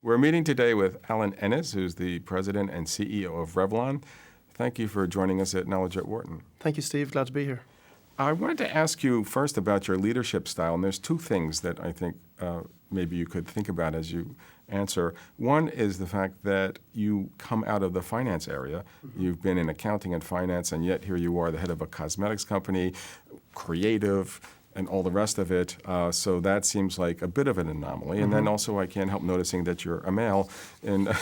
We're meeting today with Alan Ennis, who's the president and CEO of Revlon. Thank you for joining us at Knowledge at Wharton. Thank you, Steve. Glad to be here. I wanted to ask you first about your leadership style, and there's two things that I think maybe you could think about as you answer. One is the fact that you come out of the finance area. You've been in accounting and finance, and yet here you are, the head of a cosmetics company, creative, and all the rest of it. So that seems like a bit of an anomaly. And then also I can't help noticing that you're a male and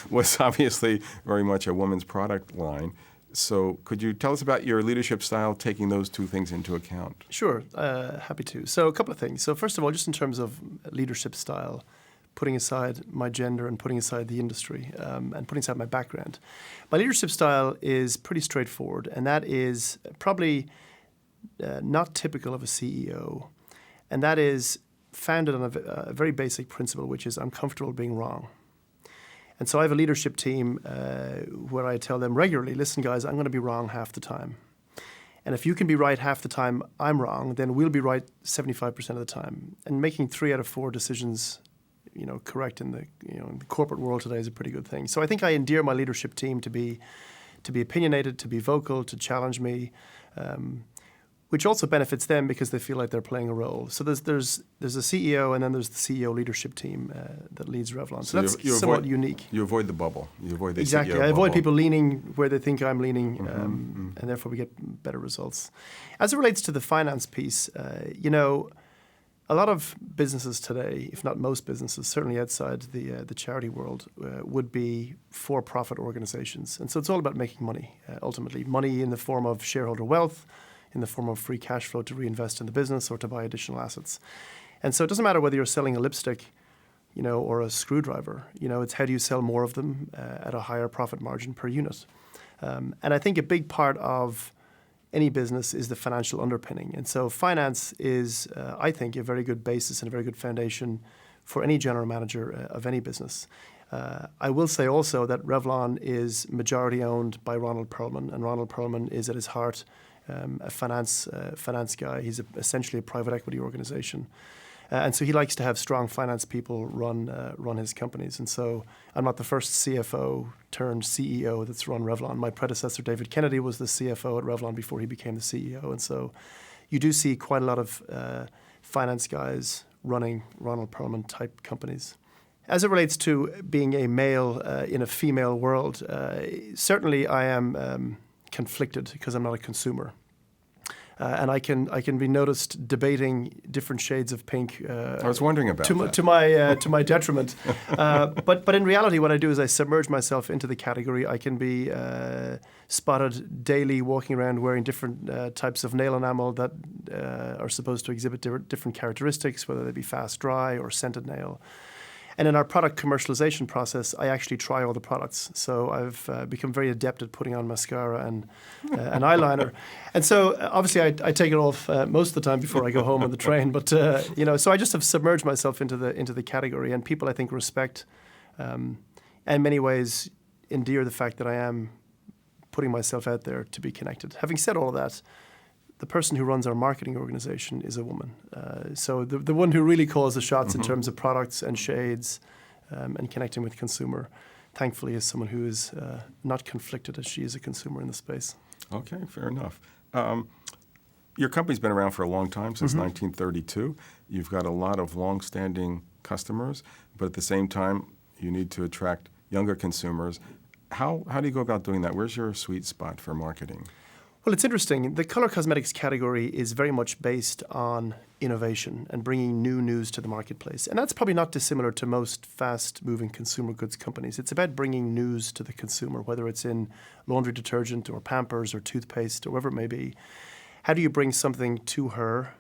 was obviously very much a woman's product line. So could you tell us about your leadership style, taking those two things into account? Sure, happy to. So a couple of things. So first of all, just in terms of leadership style, putting aside my gender and putting aside the industry and putting aside my background, my leadership style is pretty straightforward, and that is probably not typical of a CEO, and that is founded on a very basic principle, which is I'm comfortable being wrong. And so I have a leadership team where I tell them regularly, listen guys, I'm going to be wrong half the time. And if you can be right half the time I'm wrong, then we'll be right 75% of the time. And making 3 out of 4 decisions correct in the corporate world today is a pretty good thing. So I think I endear my leadership team to be opinionated, to be vocal, to challenge me, which also benefits them because they feel like they're playing a role. So there's a CEO, and then there's the CEO leadership team that leads Revlon. So that's somewhat unique. You avoid the bubble. You avoid the exactly. CEO I avoid bubble. people leaning where they think I'm leaning, and therefore we get better results. As it relates to the finance piece, a lot of businesses today, if not most businesses, certainly outside the charity world, would be for-profit organizations. And so it's all about making money, ultimately. Money in the form of shareholder wealth, in the form of free cash flow to reinvest in the business or to buy additional assets. And so it doesn't matter whether you're selling a lipstick, or a screwdriver. It's how do you sell more of them at a higher profit margin per unit. And I think a big part of any business is the financial underpinning. And so finance is, I think, a very good basis and a very good foundation for any general manager of any business. I will say also that Revlon is majority owned by Ronald Perlman, and Ronald Perlman is at his heart a finance guy. He's essentially a private equity organization. And so he likes to have strong finance people run his companies. And so I'm not the first CFO turned CEO that's run Revlon. My predecessor, David Kennedy, was the CFO at Revlon before he became the CEO. And so you do see quite a lot of finance guys running Ronald Perlman type companies. As it relates to being a male in a female world, certainly I am conflicted because I'm not a consumer. And I can be noticed debating different shades of pink. I was wondering about that. To my detriment. But in reality, what I do is I submerge myself into the category. I can be spotted daily walking around wearing different types of nail enamel that are supposed to exhibit different characteristics, whether they be fast dry or scented nail. And in our product commercialization process, I actually try all the products. So I've become very adept at putting on mascara and eyeliner. And so obviously I take it off most of the time before I go home on the train. But so I just have submerged myself into the category, and people I think respect, and in many ways endear the fact that I am putting myself out there to be connected. Having said all of that, the person who runs our marketing organization is a woman. So the one who really calls the shots in terms of products and shades and connecting with consumer, thankfully, is someone who is not conflicted as she is a consumer in the space. Okay, fair enough. Your company's been around for a long time, since 1932. You've got a lot of long-standing customers, but at the same time, you need to attract younger consumers. How do you go about doing that? Where's your sweet spot for marketing? Well, it's interesting. The color cosmetics category is very much based on innovation and bringing new news to the marketplace. And that's probably not dissimilar to most fast-moving consumer goods companies. It's about bringing news to the consumer, whether it's in laundry detergent or Pampers or toothpaste or whatever it may be. How do you bring something to her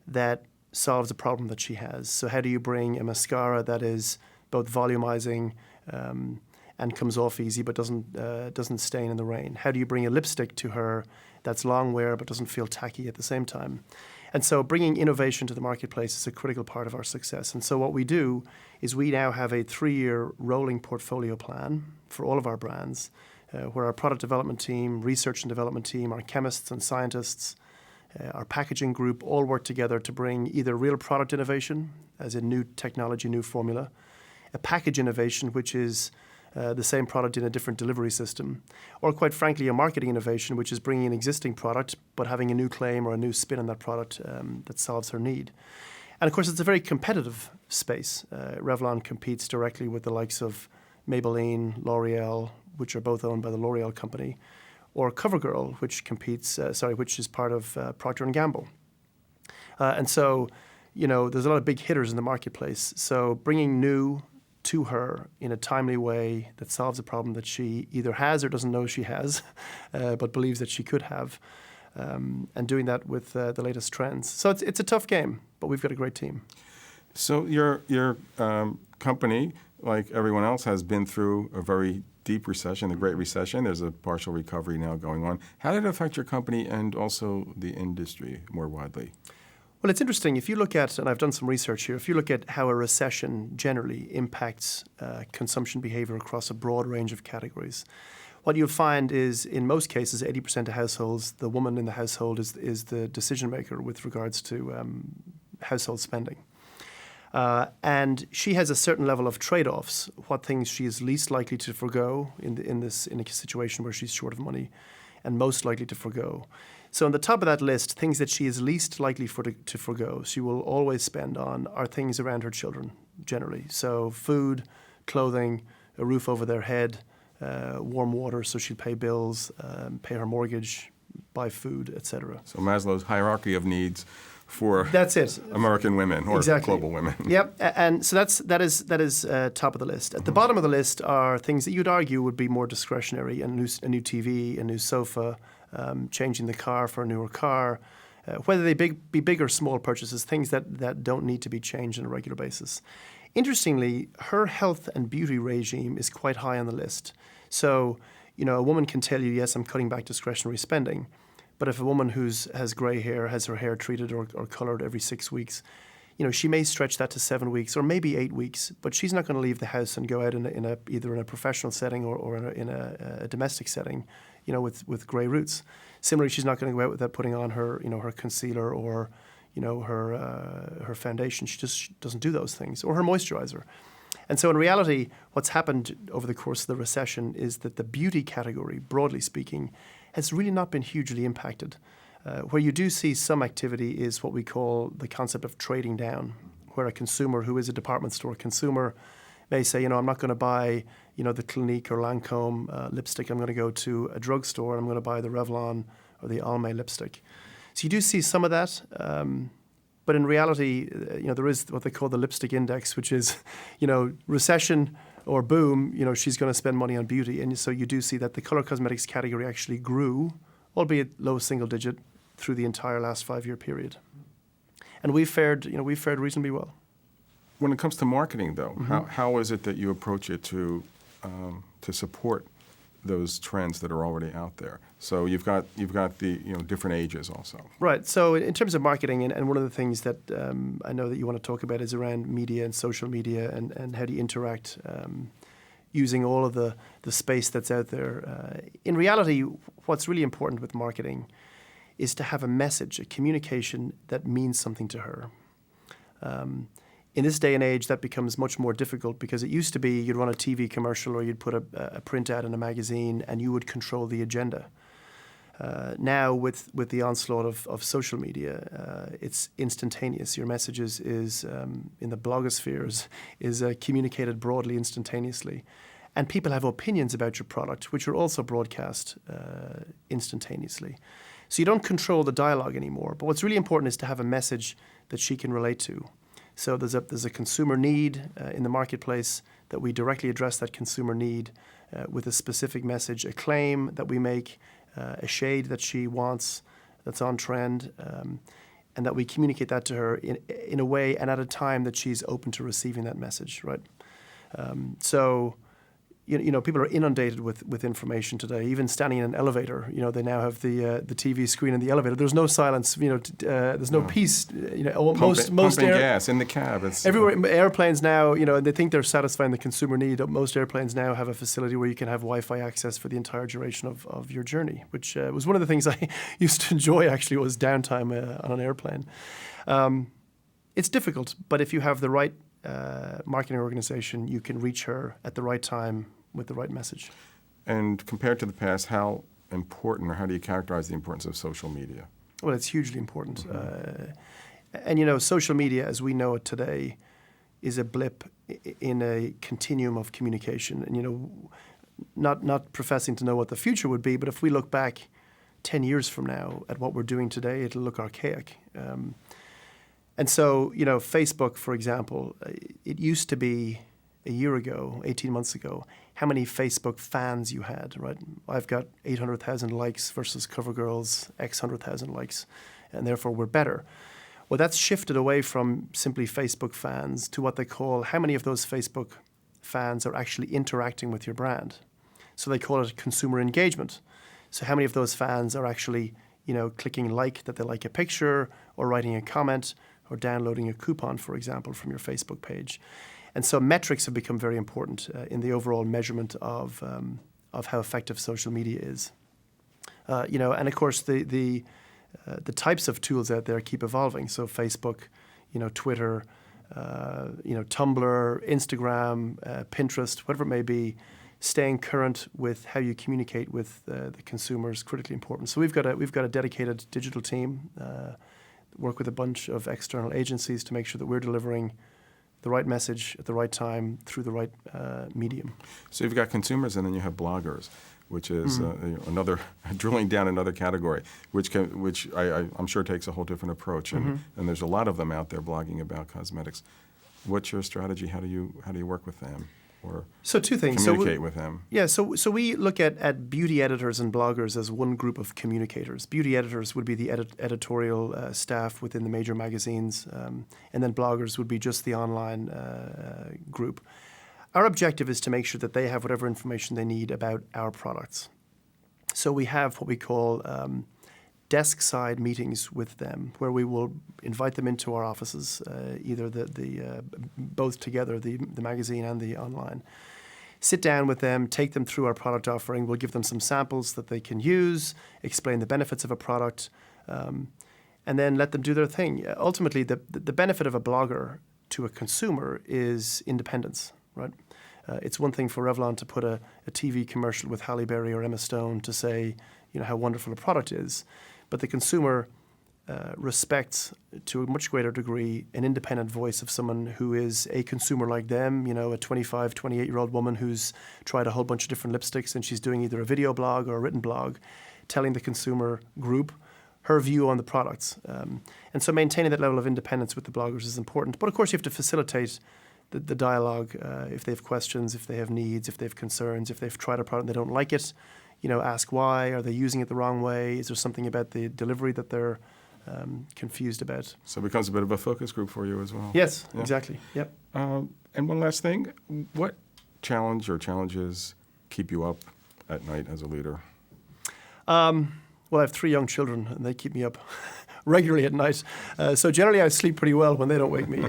that solves a problem that she has? So how do you bring a mascara that is both volumizing and comes off easy but doesn't stain in the rain? How do you bring a lipstick to her that's long wear but doesn't feel tacky at the same time? And so bringing innovation to the marketplace is a critical part of our success. And so what we do is we now have a 3-year rolling portfolio plan for all of our brands, where our product development team, research and development team, our chemists and scientists, our packaging group all work together to bring either real product innovation, as in new technology, new formula, a package innovation, which is the same product in a different delivery system, or quite frankly, a marketing innovation, which is bringing an existing product but having a new claim or a new spin on that product that solves her need. And of course, it's a very competitive space. Revlon competes directly with the likes of Maybelline, L'Oreal, which are both owned by the L'Oreal company, or CoverGirl, which is part of Procter & Gamble. And so, there's a lot of big hitters in the marketplace. So bringing new to her in a timely way that solves a problem that she either has or doesn't know she has, but believes that she could have, and doing that with the latest trends. So it's a tough game, but we've got a great team. So your company, like everyone else, has been through a very deep recession, the Great Recession. There's a partial recovery now going on. How did it affect your company and also the industry more widely? Well, it's interesting. If you look at, and I've done some research here, if you look at how a recession generally impacts consumption behavior across a broad range of categories, what you'll find is, in most cases, 80% of households, the woman in the household is the decision maker with regards to household spending. And she has a certain level of trade-offs, what things she is least likely to forgo in a situation where she's short of money, and most likely to forgo. So on the top of that list, things that she is least likely to forgo, she will always spend on, are things around her children, generally. So food, clothing, a roof over their head, warm water so she'll pay bills, pay her mortgage, buy food, etc. So Maslow's hierarchy of needs for that's it. American women or exactly. global women. Yep, and so that is top of the list. At the bottom of the list are things that you'd argue would be more discretionary: a new TV, a new sofa, changing the car for a newer car, whether they be big or small purchases, things that don't need to be changed on a regular basis. Interestingly, her health and beauty regime is quite high on the list. So, a woman can tell you, yes, I'm cutting back discretionary spending. But if a woman has grey hair, has her hair treated or coloured every 6 weeks, she may stretch that to 7 weeks or maybe 8 weeks, but she's not going to leave the house and go out either in a professional setting or in a domestic setting, with grey roots. Similarly, she's not going to go out without putting on her, her concealer or, her foundation. She just doesn't do those things, or her moisturizer. And so in reality, what's happened over the course of the recession is that the beauty category, broadly speaking, has really not been hugely impacted. Where you do see some activity is what we call the concept of trading down, where a consumer who is a department store consumer may say, I'm not going to buy, the Clinique or Lancome lipstick. I'm going to go to a drugstore and I'm going to buy the Revlon or the Almay lipstick. So you do see some of that. But in reality, there is what they call the lipstick index, which is, recession or boom, she's going to spend money on beauty. And so you do see that the color cosmetics category actually grew, albeit low single digit, through the entire last 5-year period. And we've fared reasonably well. When it comes to marketing, though, how is it that you approach it to support those trends that are already out there? So you've got the different ages also. Right. So in terms of marketing, and one of the things that I know that you want to talk about is around media and social media and how do you interact using all of the space that's out there. In reality, what's really important with marketing is to have a message, a communication that means something to her. In this day and age, that becomes much more difficult because it used to be you'd run a TV commercial or you'd put a print ad in a magazine and you would control the agenda. Now, with the onslaught of social media, it's instantaneous. Your message is in the blogospheres is communicated broadly instantaneously. And people have opinions about your product, which are also broadcast instantaneously. So you don't control the dialogue anymore. But what's really important is to have a message that she can relate to. So there's a consumer need in the marketplace that we directly address that consumer need with a specific message, a claim that we make, a shade that she wants that's on trend, and that we communicate that to her in a way and at a time that she's open to receiving that message, right? So people are inundated with information today. Even standing in an elevator, they now have the TV screen in the elevator. There's no silence. There's no peace. Most pumping gas in the cab. It's everywhere. Airplanes now, they think they're satisfying the consumer need. Most airplanes now have a facility where you can have Wi-Fi access for the entire duration of your journey, which was one of the things I used to enjoy. Actually, was downtime on an airplane. It's difficult, but if you have the right marketing organization, you can reach her at the right time with the right message. And compared to the past, how important, or how do you characterize the importance of social media? Well, it's hugely important. And social media, as we know it today, is a blip in a continuum of communication. And, not professing to know what the future would be, but if we look back 10 years from now at what we're doing today, it'll look archaic. And so, Facebook, for example, it used to be a year ago, 18 months ago, how many Facebook fans you had, right? I've got 800,000 likes versus CoverGirl's X 100,000 likes, and therefore we're better. Well, that's shifted away from simply Facebook fans to what they call how many of those Facebook fans are actually interacting with your brand. So they call it consumer engagement. So how many of those fans are actually, clicking like that they like a picture, or writing a comment, or downloading a coupon, for example, from your Facebook page. And so metrics have become very important in the overall measurement of how effective social media is. And of course the types of tools out there keep evolving. So Facebook, Twitter, Tumblr, Instagram, Pinterest, whatever it may be, staying current with how you communicate with the consumer is critically important. So we've got a dedicated digital team, work with a bunch of external agencies to make sure that we're delivering the right message at the right time through the right medium. So you've got consumers, and then you have bloggers, which is another drilling down another category, which I'm sure takes a whole different approach. And there's a lot of them out there blogging about cosmetics. What's your strategy? How do you work with them, or so two things. Communicate with them? Yeah, so we look at beauty editors and bloggers as one group of communicators. Beauty editors would be the editorial staff within the major magazines, and then bloggers would be just the online group. Our objective is to make sure that they have whatever information they need about our products. So we have what we call desk-side meetings with them, where we will invite them into our offices, either both together, the magazine and the online. Sit down with them, take them through our product offering. We'll give them some samples that they can use, explain the benefits of a product, and then let them do their thing. Ultimately, the benefit of a blogger to a consumer is independence, right? It's one thing for Revlon to put a TV commercial with Halle Berry or Emma Stone to say, how wonderful a product is. But the consumer respects, to a much greater degree, an independent voice of someone who is a consumer like them, a 25, 28-year-old woman who's tried a whole bunch of different lipsticks, and she's doing either a video blog or a written blog, telling the consumer group her view on the products. And so maintaining that level of independence with the bloggers is important. But of course, you have to facilitate the dialogue if they have questions, if they have needs, if they have concerns, if they've tried a product and they don't like it. Ask why. Are they using it the wrong way? Is there something about the delivery that they're confused about? So it becomes a bit of a focus group for you as well. Yes, yeah. Exactly. Yep. And one last thing, what challenge or challenges keep you up at night as a leader? Well, I have 3 young children, and they keep me up regularly at night. So generally, I sleep pretty well when they don't wake me.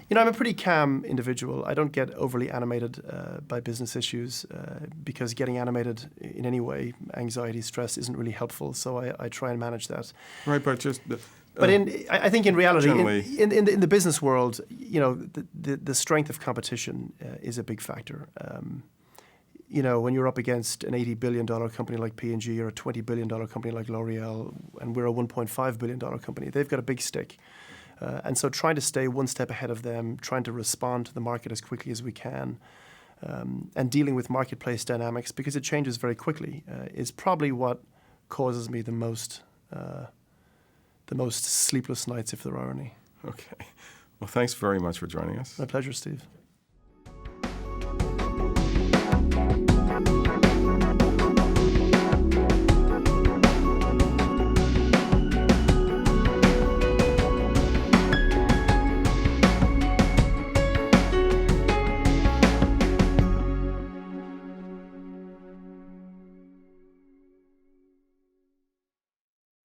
I'm a pretty calm individual. I don't get overly animated by business issues because getting animated in any way, anxiety, stress, isn't really helpful. So I try and manage that. Right, but just... But I think in reality, in the business world, the strength of competition is a big factor. When you're up against an $80 billion company like P&G or a $20 billion company like L'Oreal, and we're a $1.5 billion company, they've got a big stick. And so trying to stay one step ahead of them, trying to respond to the market as quickly as we can, and dealing with marketplace dynamics, because it changes very quickly, is probably what causes me the most sleepless nights, if there are any. Okay. Well, thanks very much for joining us. My pleasure, Steve.